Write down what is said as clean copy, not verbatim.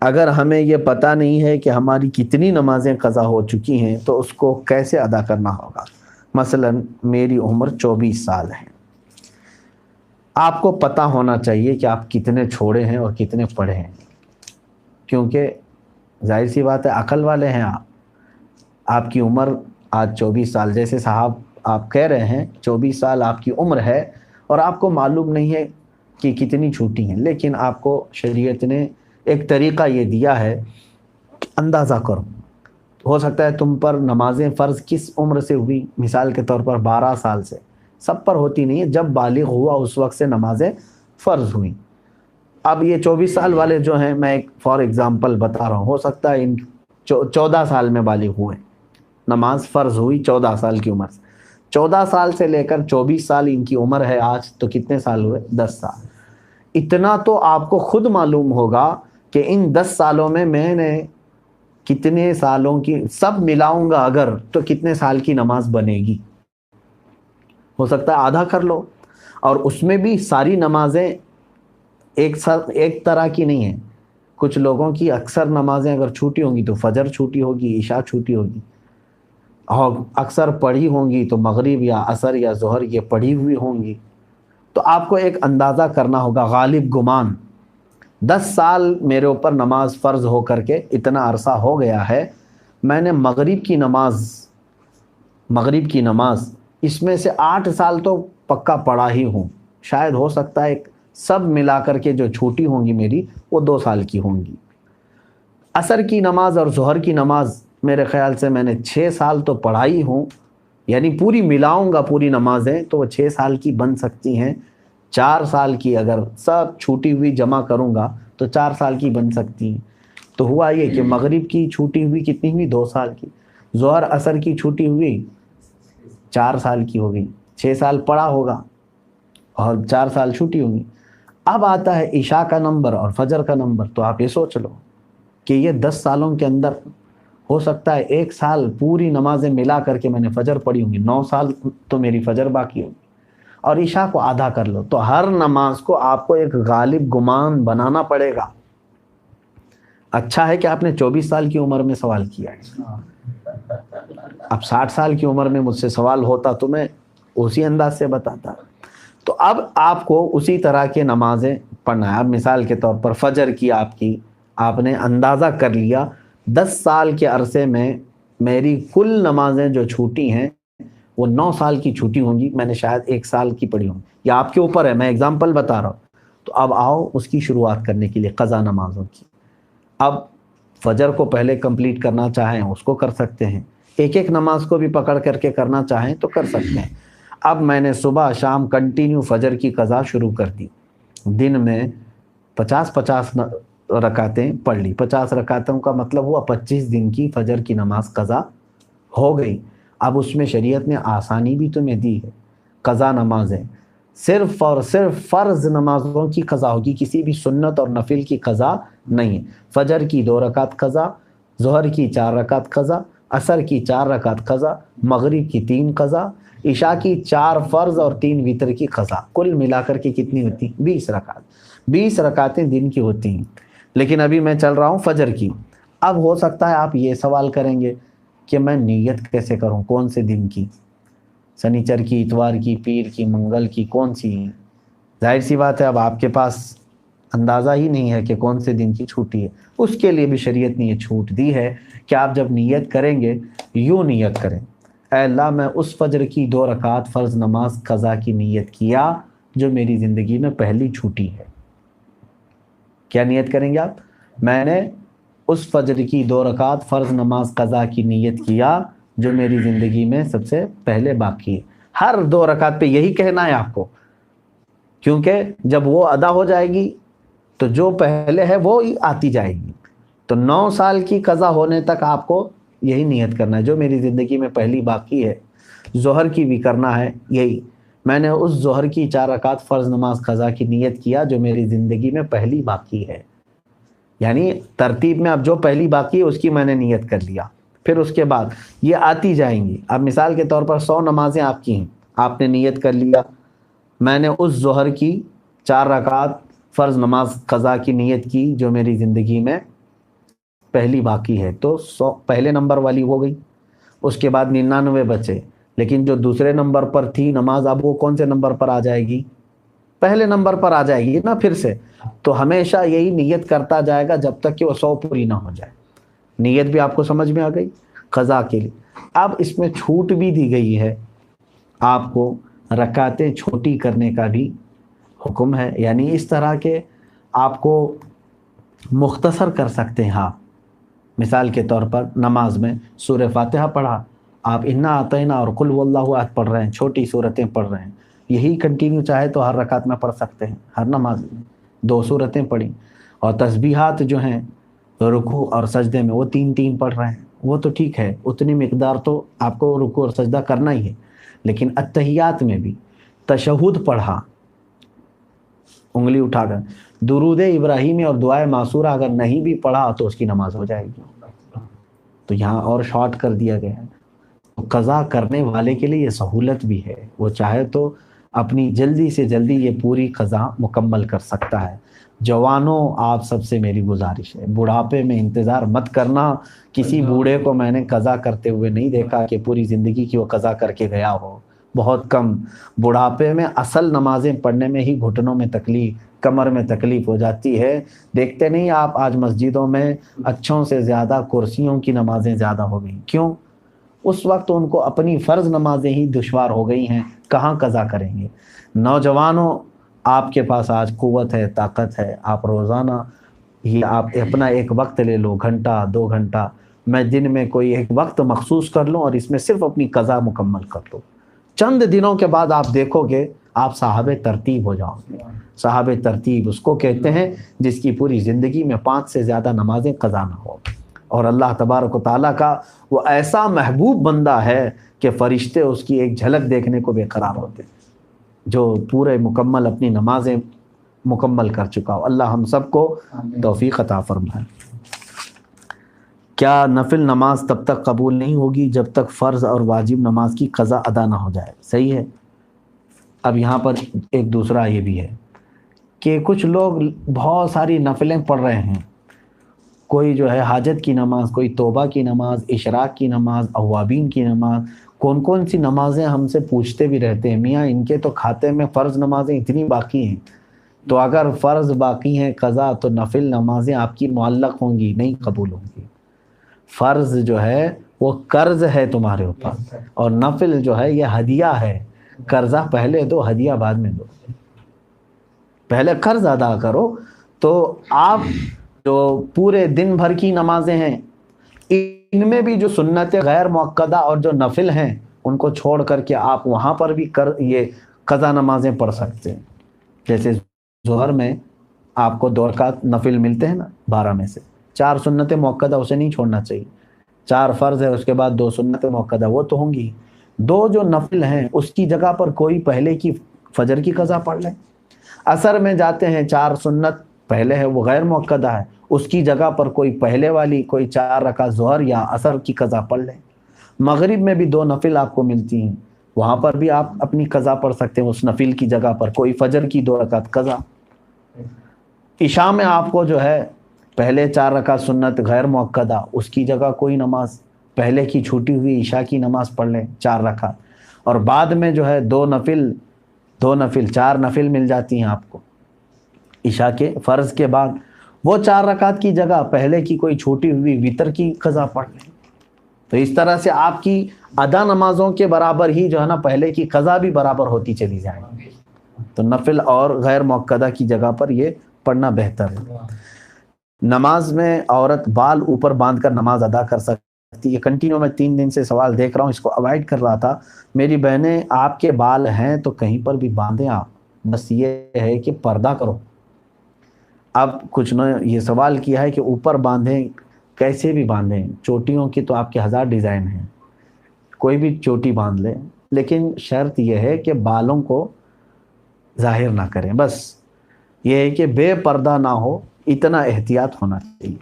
اگر ہمیں یہ پتہ نہیں ہے کہ ہماری کتنی نمازیں قضا ہو چکی ہیں تو اس کو کیسے ادا کرنا ہوگا؟ مثلا میری عمر 24 سال ہے، آپ کو پتہ ہونا چاہیے کہ آپ کتنے چھوڑے ہیں اور کتنے پڑھے ہیں، کیونکہ ظاہر سی بات ہے عقل والے ہیں آپ کی عمر آج 24 سال، جیسے صاحب آپ کہہ رہے ہیں 24 سال آپ کی عمر ہے اور آپ کو معلوم نہیں ہے کہ کتنی چھوٹی ہیں، لیکن آپ کو شریعت نے ایک طریقہ یہ دیا ہے، اندازہ کرو، ہو سکتا ہے تم پر نمازیں فرض کس عمر سے ہوئی، مثال کے طور پر 12 سال سے، سب پر ہوتی نہیں ہے، جب بالغ ہوا اس وقت سے نمازیں فرض ہوئیں۔ اب یہ 24 سال والے جو ہیں، میں ایک فار ایگزامپل بتا رہا ہوں، ہو سکتا ہے ان 14 سال میں بالغ ہوئے، نماز فرض ہوئی 14 سال کی عمر سے، 14 سال سے لے کر 24 سال ان کی عمر ہے آج، تو کتنے سال ہوئے؟ 10 سال۔ اتنا تو آپ کو خود معلوم ہوگا کہ ان 10 سالوں میں میں نے کتنے سالوں کی، سب ملاؤں گا اگر تو کتنے سال کی نماز بنے گی۔ ہو سکتا ہے آدھا کر لو، اور اس میں بھی ساری نمازیں ایک طرح کی نہیں ہیں، کچھ لوگوں کی اکثر نمازیں اگر چھوٹی ہوں گی تو فجر چھوٹی ہوگی، عشاء چھوٹی ہوگی، اور اکثر پڑھی ہوں گی تو مغرب یا عصر یا ظہر یہ پڑھی ہوئی ہوں گی۔ تو آپ کو ایک اندازہ کرنا ہوگا، غالب گمان 10 سال میرے اوپر نماز فرض ہو کر کے اتنا عرصہ ہو گیا ہے، میں نے مغرب کی نماز اس میں سے 8 سال تو پکا پڑھا ہی ہوں، شاید ہو سکتا ہے سب ملا کر کے جو چھوٹی ہوں گی میری وہ 2 سال کی ہوں گی۔ عصر کی نماز اور ظہر کی نماز میرے خیال سے میں نے 6 سال تو پڑھائی ہوں، یعنی پوری ملاؤں گا پوری نمازیں تو وہ 6 سال کی بن سکتی ہیں، 4 سال کی اگر سب چھوٹی ہوئی جمع کروں گا تو 4 سال کی بن سکتی ہیں۔ تو ہوا یہ کہ مغرب کی چھوٹی ہوئی کتنی ہوئی؟ 2 سال کی، ظہر عصر کی چھوٹی ہوئی 4 سال کی ہو گئی، 6 سال پڑھا ہوگا اور 4 سال چھوٹی ہوگی۔ اب آتا ہے عشاء کا نمبر اور فجر کا نمبر، تو آپ یہ سوچ لو کہ یہ 10 سالوں کے اندر ہو سکتا ہے 1 سال پوری نمازیں ملا کر کے میں نے فجر پڑھی ہوں گی، 9 سال تو میری فجر باقی ہوگی، اور عشاء کو آدھا کر لو، تو ہر نماز کو آپ کو ایک غالب گمان بنانا پڑے گا۔ اچھا ہے کہ آپ نے 24 سال کی عمر میں سوال کیا ہے، اب 60 سال کی عمر میں مجھ سے سوال ہوتا تو میں اسی انداز سے بتاتا۔ تو اب آپ کو اسی طرح کے نمازیں پڑھنا ہے۔ اب مثال کے طور پر فجر کی آپ نے اندازہ کر لیا 10 سال کے عرصے میں میری کل نمازیں جو چھوٹی ہیں وہ 9 سال کی چھوٹی ہوں گی، میں نے شاید 1 سال کی پڑھی ہوں، یا آپ کے اوپر ہے، میں اگزامپل بتا رہا ہوں۔ تو اب آؤ اس کی شروعات کرنے کے لیے قضا نمازوں کی۔ اب فجر کو پہلے کمپلیٹ کرنا چاہیں اس کو کر سکتے ہیں، ایک ایک نماز کو بھی پکڑ کر کے کرنا چاہیں تو کر سکتے ہیں۔ اب میں نے صبح شام کنٹینیو فجر کی قضا شروع کر دی، دن میں 50 رکعتیں پڑھ لی، 50 رکعتوں کا مطلب ہوا 25 دن کی فجر کی نماز قضا ہو گئی۔ اب اس میں شریعت نے آسانی بھی تمہیں دی ہے، قضا نمازیں صرف اور صرف فرض نمازوں کی قضا ہوگی، کسی بھی سنت اور نفل کی قضا نہیں ہے۔ فجر کی 2 رکعت قضا، ظہر کی 4 رکعت قضا، عصر کی 4 رکعت قضا، مغرب کی 3 قضا، عشاء کی 4 فرض اور 3 وتر کی قضا، کل ملا کر کے کتنی ہوتی؟ 20 رکعت، 20 رکعتیں دن کی ہوتی ہیں۔ لیکن ابھی میں چل رہا ہوں فجر کی۔ اب ہو سکتا ہے آپ یہ سوال کریں گے کہ میں نیت کیسے کروں، کون سے دن کی، سنیچر کی، اتوار کی، پیر کی، منگل کی، کون سی؟ ظاہر سی بات ہے اب آپ کے پاس اندازہ ہی نہیں ہے کہ کون سے دن کی چھوٹی ہے۔ اس کے لیے بھی شریعت نے یہ چھوٹ دی ہے کہ آپ جب نیت کریں گے یوں نیت کریں، اے اللہ میں اس فجر کی 2 رکعت فرض نماز قضا کی نیت کیا جو میری زندگی میں پہلی چھوٹی ہے۔ کیا نیت کریں گے آپ؟ میں نے اس فجر کی 2 رکعت فرض نماز قضا کی نیت کیا جو میری زندگی میں سب سے پہلے باقی ہے۔ ہر 2 رکعت پہ یہی کہنا ہے آپ کو، کیونکہ جب وہ ادا ہو جائے گی تو جو پہلے ہے وہ ہی آتی جائے گی۔ تو 9 سال کی قضا ہونے تک آپ کو یہی نیت کرنا ہے جو میری زندگی میں پہلی باقی ہے۔ ظہر کی بھی کرنا ہے یہی، میں نے اس ظہر کی 4 رکعت فرض نماز قضا کی نیت کیا جو میری زندگی میں پہلی باقی ہے، یعنی ترتیب میں اب جو پہلی باقی ہے اس کی میں نے نیت کر لیا، پھر اس کے بعد یہ آتی جائیں گی۔ اب مثال کے طور پر 100 نمازیں آپ کی ہیں، آپ نے نیت کر لیا میں نے اس ظہر کی 4 رکعت فرض نماز قضا کی نیت کی جو میری زندگی میں پہلی باقی ہے، تو 100 پہلے نمبر والی ہو گئی، اس کے بعد 99 بچے، لیکن جو دوسرے نمبر پر تھی نماز، اب وہ کون سے نمبر پر آ جائے گی؟ پہلے نمبر پر آ جائے گی نا پھر سے. تو ہمیشہ یہی نیت کرتا جائے گا جب تک کہ وہ 100 پوری نہ ہو جائے. نیت بھی آپ کو سمجھ میں آ گئی قضا کے لیے. اب اس میں چھوٹ بھی دی گئی ہے آپ کو، رکعتیں چھوٹی کرنے کا بھی حکم ہے، یعنی اس طرح کے آپ کو مختصر کر سکتے ہیں آپ. مثال کے طور پر نماز میں سورہ فاتحہ پڑھا، آپ انا اعطینا اور قل واللہ احد پڑھ رہے ہیں، چھوٹی صورتیں پڑھ رہے ہیں، یہی کنٹینیو چاہے تو ہر رکعت میں پڑھ سکتے ہیں، ہر نماز میں 2 صورتیں پڑھی. اور تسبیحات جو ہیں رکوع اور سجدے میں وہ 3 پڑھ رہے ہیں، وہ تو ٹھیک ہے، اتنی مقدار تو آپ کو رکوع اور سجدہ کرنا ہی ہے. لیکن اتحیات میں بھی تشہد پڑھا انگلی اٹھا کر، درود ابراہیمی اور دعائے معصورہ اگر نہیں بھی پڑھا تو اس کی نماز ہو جائے گی. تو یہاں اور شارٹ کر دیا گیا ہے. قضا کرنے والے کے لیے یہ سہولت بھی ہے، وہ چاہے تو اپنی جلدی سے جلدی یہ پوری قضا مکمل کر سکتا ہے. جوانوں آپ سب سے میری گزارش ہے، بڑھاپے میں انتظار مت کرنا. کسی بوڑھے کو میں نے قضا کرتے ہوئے نہیں دیکھا کہ پوری زندگی کی وہ قضا کر کے گیا ہو، بہت کم. بڑھاپے میں اصل نمازیں پڑھنے میں ہی گھٹنوں میں تکلیف، کمر میں تکلیف ہو جاتی ہے. دیکھتے نہیں آپ آج مسجدوں میں اچھوں سے زیادہ کرسیوں کی نمازیں زیادہ ہو گئیں. کیوں؟ اس وقت ان کو اپنی فرض نمازیں ہی دشوار ہو گئی ہیں، کہاں قضا کریں گے. نوجوانوں آپ کے پاس آج قوت ہے، طاقت ہے، آپ روزانہ ہی آپ اپنا ایک وقت لے لو، گھنٹہ 2 گھنٹہ، میں دن میں کوئی ایک وقت مخصوص کر لوں اور اس میں صرف اپنی قضا مکمل کر لوں. چند دنوں کے بعد آپ دیکھو گے آپ صاحب ترتیب ہو جاؤ گے. صاحب ترتیب اس کو کہتے ہیں جس کی پوری زندگی میں 5 سے زیادہ نمازیں قضا نہ ہو. اور اللہ تبارک و تعالیٰ کا وہ ایسا محبوب بندہ ہے کہ فرشتے اس کی ایک جھلک دیکھنے کو بے قرار ہوتے ہیں، جو پورے مکمل اپنی نمازیں مکمل کر چکا ہو. اللہ ہم سب کو توفیق عطا فرمائے. کیا نفل نماز تب تک قبول نہیں ہوگی جب تک فرض اور واجب نماز کی قضا ادا نہ ہو جائے؟ صحیح ہے. اب یہاں پر ایک دوسرا یہ بھی ہے کہ کچھ لوگ بہت ساری نفلیں پڑھ رہے ہیں، کوئی جو ہے حاجت کی نماز، کوئی توبہ کی نماز، اشراق کی نماز، اوابین کی نماز، کون سی نمازیں ہم سے پوچھتے بھی رہتے ہیں، میاں ان کے تو کھاتے میں فرض نمازیں اتنی باقی ہیں، تو اگر فرض باقی ہیں قضا تو نفل نمازیں آپ کی معلق ہوں گی، نہیں قبول ہوں گی. فرض جو ہے وہ قرض ہے تمہارے اوپر، اور نفل جو ہے یہ ہدیہ ہے. قرضہ پہلے دو، ہدیہ بعد میں دو. پہلے قرض ادا کرو. تو آپ جو پورے دن بھر کی نمازیں ہیں ان میں بھی جو سنت غیر مؤکدہ اور جو نفل ہیں ان کو چھوڑ کر کے آپ وہاں پر بھی یہ قضا نمازیں پڑھ سکتے ہیں. جیسے ظہر میں آپ کو 2 رکعت نفل ملتے ہیں نا 12 میں سے، 4 سنت مؤکدہ اسے نہیں چھوڑنا چاہیے. 4 فرض ہے، اس کے بعد 2 سنت مؤکدہ وہ تو ہوں گی. 2 جو نفل ہیں اس کی جگہ پر کوئی پہلے کی فجر کی قضا پڑھ لیں. عصر میں جاتے ہیں 4 سنت پہلے ہے وہ غیر مؤکدہ ہے، اس کی جگہ پر کوئی پہلے والی کوئی 4 رکعت ظہر یا عصر کی قضا پڑھ لیں. مغرب میں بھی 2 نفل آپ کو ملتی ہیں، وہاں پر بھی آپ اپنی قضا پڑھ سکتے ہیں، اس نفل کی جگہ پر کوئی فجر کی 2 رکعت قضا. عشاء میں آپ کو جو ہے پہلے 4 رکعت سنت غیر مؤکدہ، اس کی جگہ کوئی نماز پہلے کی چھوٹی ہوئی عشاء کی نماز پڑھ لیں 4 رکعت، اور بعد میں جو ہے 2 نفل 4 نفل مل جاتی ہیں آپ کو عشاء کے فرض کے بعد. وہ 4 رکعت کی جگہ پہلے کی کوئی چھوٹی ہوئی وتر کی قضا پڑھ لیں. تو اس طرح سے آپ کی ادا نمازوں کے برابر ہی جو ہے نا پہلے کی قضا بھی برابر ہوتی چلی جائے گی. تو نفل اور غیر مؤکدہ کی جگہ پر یہ پڑھنا بہتر ہے. نماز میں عورت بال اوپر باندھ کر نماز ادا کر سکتی ہے؟ کنٹینیو میں 3 دن سے سوال دیکھ رہا ہوں، اس کو اوائڈ کر رہا تھا. میری بہنیں آپ کے بال ہیں تو کہیں پر بھی باندھیں آپ، بس یہ ہے کہ پردہ کرو. اب کچھ نے یہ سوال کیا ہے کہ اوپر باندھیں، کیسے بھی باندھیں، چوٹیوں کی تو آپ کے 1000 ڈیزائن ہیں، کوئی بھی چوٹی باندھ لیں، لیکن شرط یہ ہے کہ بالوں کو ظاہر نہ کریں. بس یہ ہے کہ بے پردہ نہ ہو، اتنا احتیاط ہونا چاہیے.